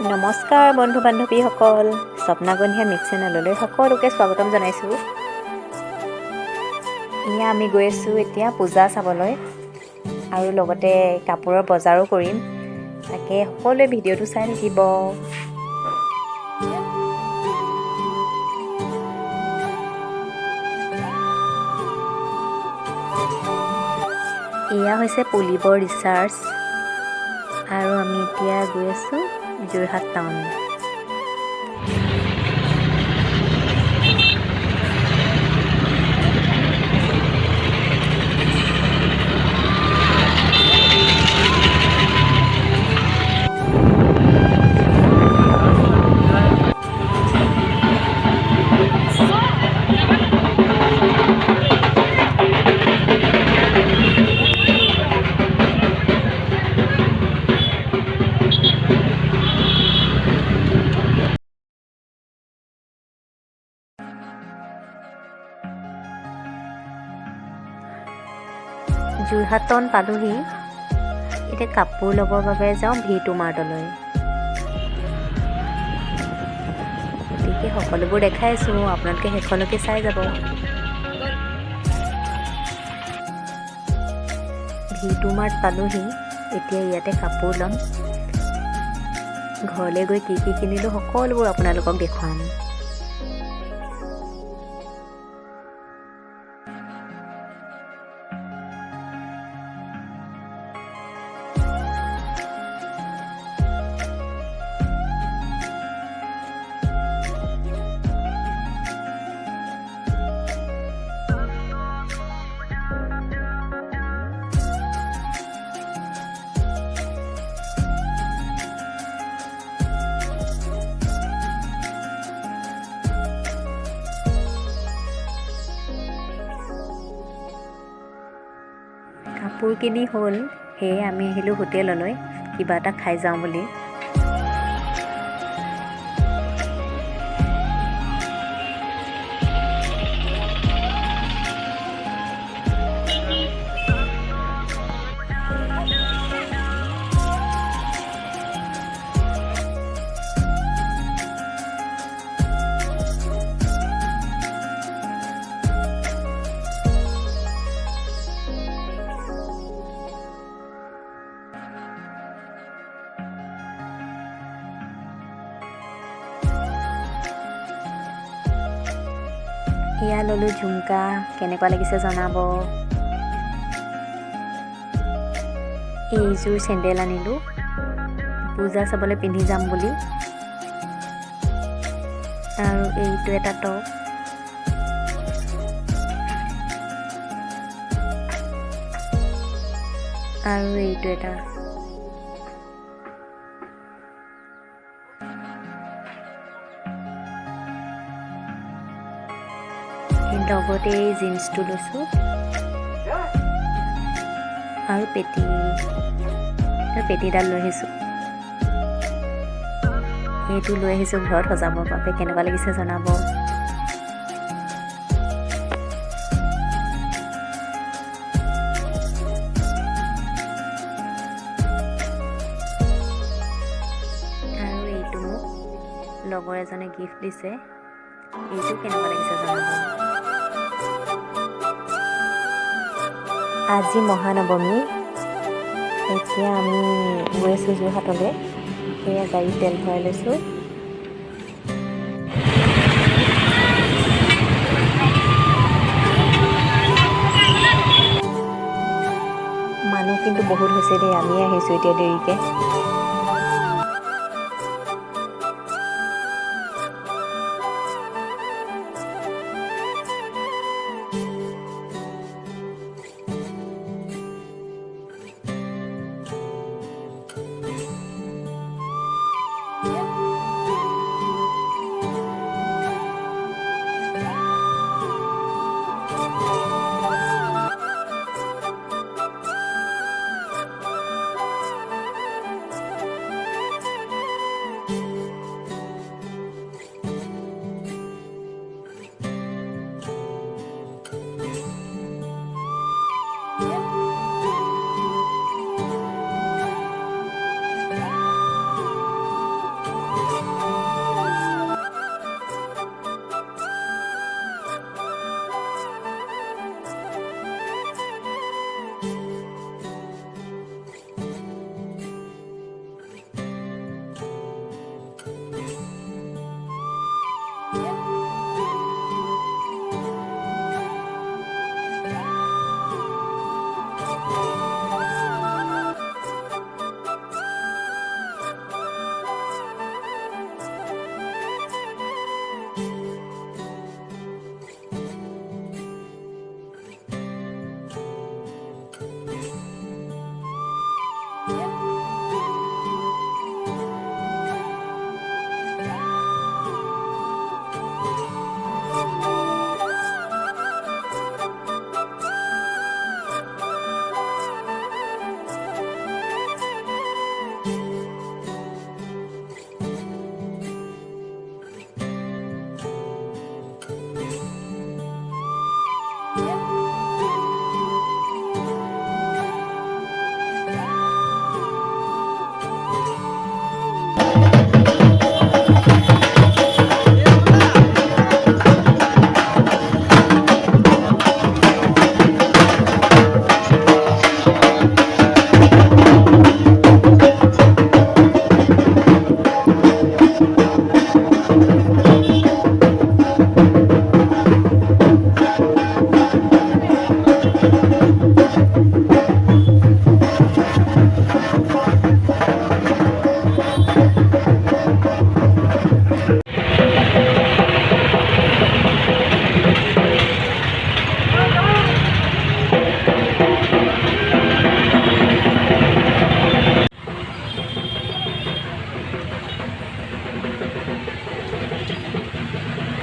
নমস্কাৰ বন্ধু বান্ধৱীসকল, স্বপ্নাগন্ধিয়া মিক্স চেনেললৈ সকলোকে স্বাগতম জনাইছোঁ। এয়া আমি গৈ আছোঁ এতিয়া পূজা চাবলৈ আৰু লগতে কাপোৰৰ বজাৰো কৰিম। তাকে সকলোৱে ভিডিঅ'টো চাই থাকিব। এয়া হৈছে পুলিবৰ ৰিচাৰ্জ আৰু আমি এতিয়া গৈ আছোঁ যোৰহাট টাউন। যোৰহাট টাউন পালোহি। এতিয়া কাপোৰ ল'বৰ বাবে যাওঁ V2 মাৰ্টলৈ। গতিকে সকলোবোৰ দেখাই আছোঁ, আপোনালোকে শেষলৈকে চাই যাব। V2 মাৰ্ট পালোহি। এতিয়া ইয়াতে কাপোৰ ল'ম। ঘৰলৈ গৈ কি কি কিনিলোঁ সকলোবোৰ আপোনালোকক দেখুৱাম। কাপোৰ কিনি হ'ল, সেয়ে আমি আহিলোঁ হোটেললৈ কিবা এটা খাই যাওঁ বুলি। এয়া ল'লোঁ ঝুমকা, কেনেকুৱা লাগিছে জনাব। এইযোৰ চেণ্ডেল আনিলোঁ পূজা চাবলৈ পিন্ধি যাম বুলি। আৰু এইটো এটা টপ। আৰু এইটো এটা। লগতে এই জিন্সটো লৈছোঁ আৰু পেটিডাল লৈ আহিছোঁ। এইটো লৈ আহিছোঁ ঘৰত সজাবৰ বাবে, কেনেকুৱা লাগিছে জনাব। আৰু এইটো মোক লগৰ এজনে গিফ্ট দিছে, এইটো কেনেকুৱা লাগিছে জনাব। আজি মহানৱমী। এতিয়া আমি গৈ আছোঁ যোৰহাটলৈ। সেয়া গাড়ীত তেল ভৰাই লৈছোঁ। মানুহ কিন্তু বহুত হৈছে দেই, আমি আহিছোঁ এতিয়া দেৰিকৈ।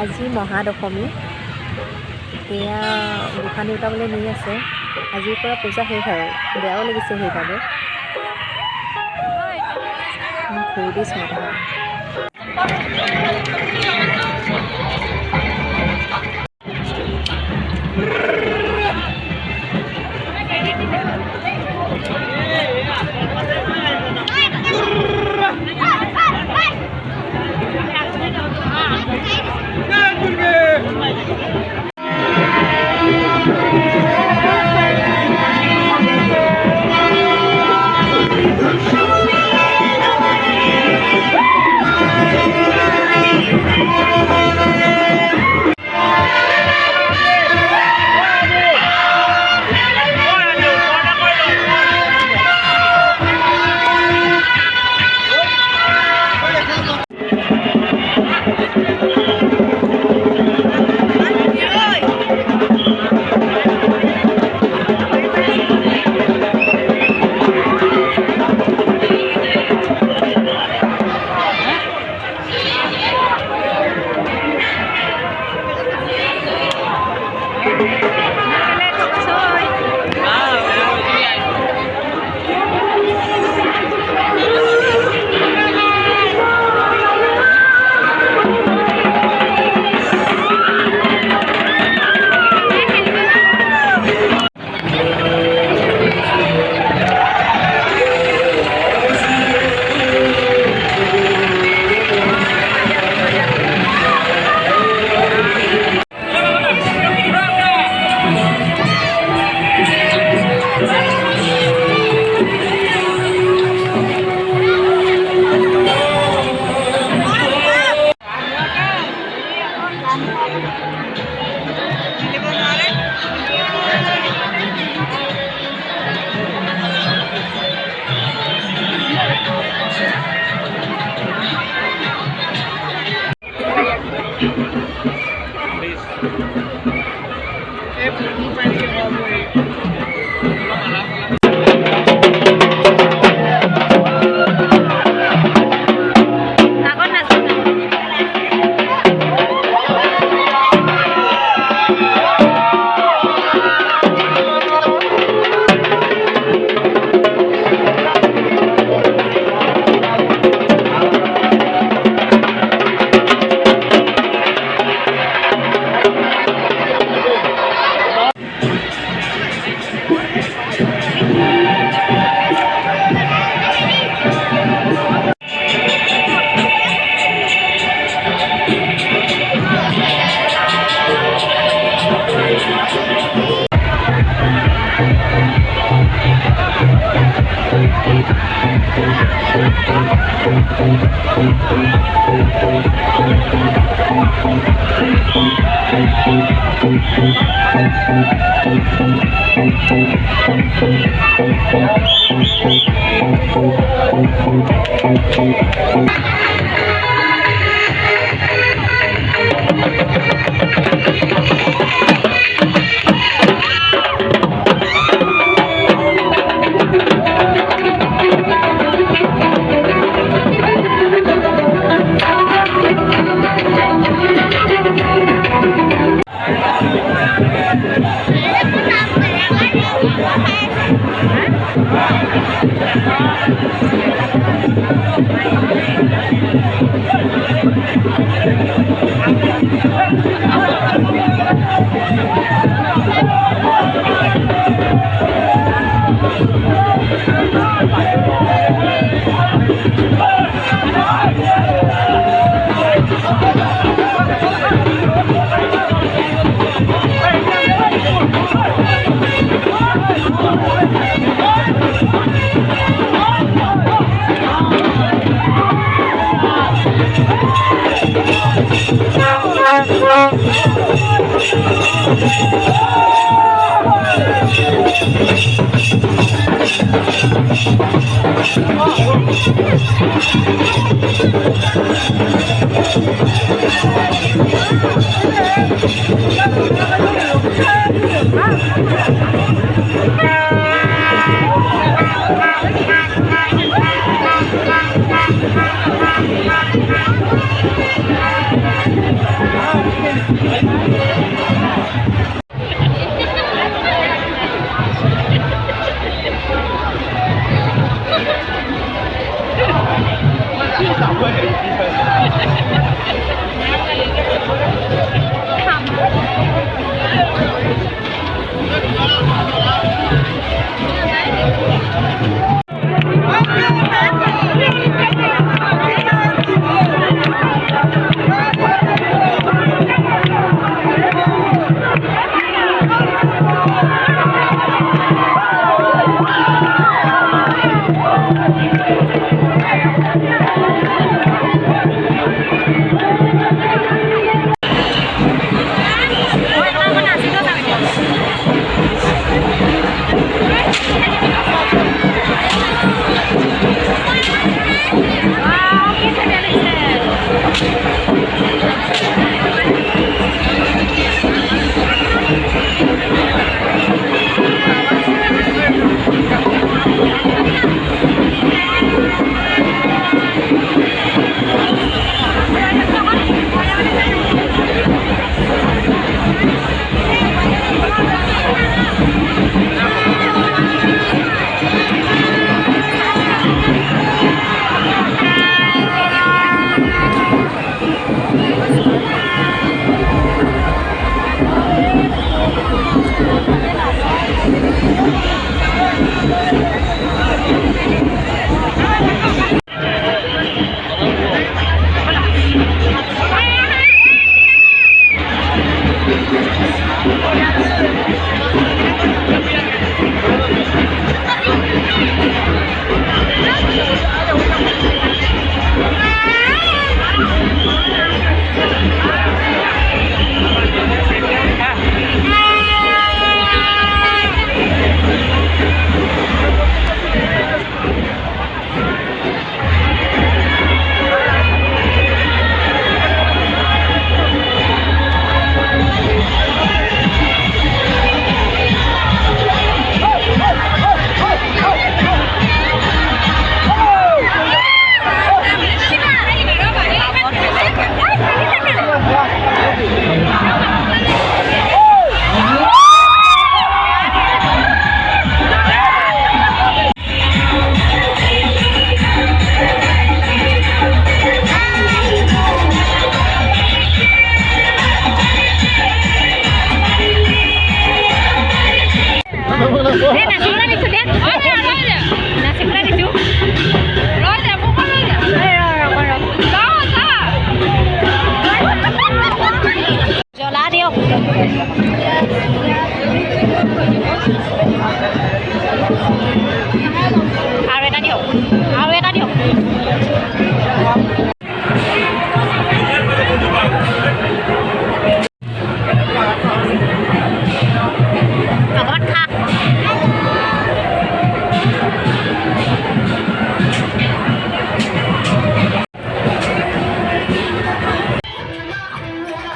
আজি মহাদশমী। এয়া গোসাঁনী উঠাবলৈ নি আছে। আজিৰ পৰা পূজা শেষ আৰু বেয়াও লাগিছে সেইবাবে ঘূৰি দি চাই থাকোঁ।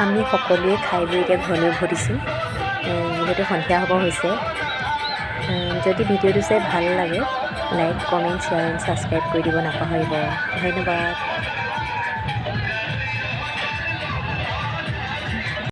আমি সকলোৱে খাই বৈ এতিয়া ঘৰলৈ উভতিছোঁ। যিহেতু সন্ধিয়া হ'ব হৈছে। যদি ভিডিঅ'টো চাই ভাল লাগে like comment share and subscribe কৰি দিব নাপাহৰিব। ধন্যবাদ।